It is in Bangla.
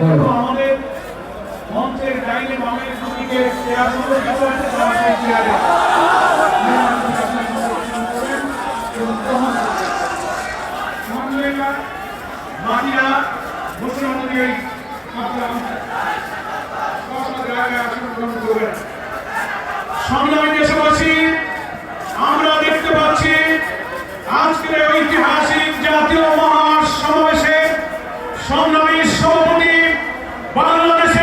আমাদের মঞ্চের ডাইনে বামের দিকে চেয়ারগুলো কিছু আছে সেই চেয়ারে মাটিরা মুখ্যমন্ত্রী সংগ্রামী দেশবাসী, আমরা দেখতে পাচ্ছি আজকের ঐতিহাসিক জাতীয় মহাসমাবেশে সংগ্রামী সভাপতি বাংলাদেশ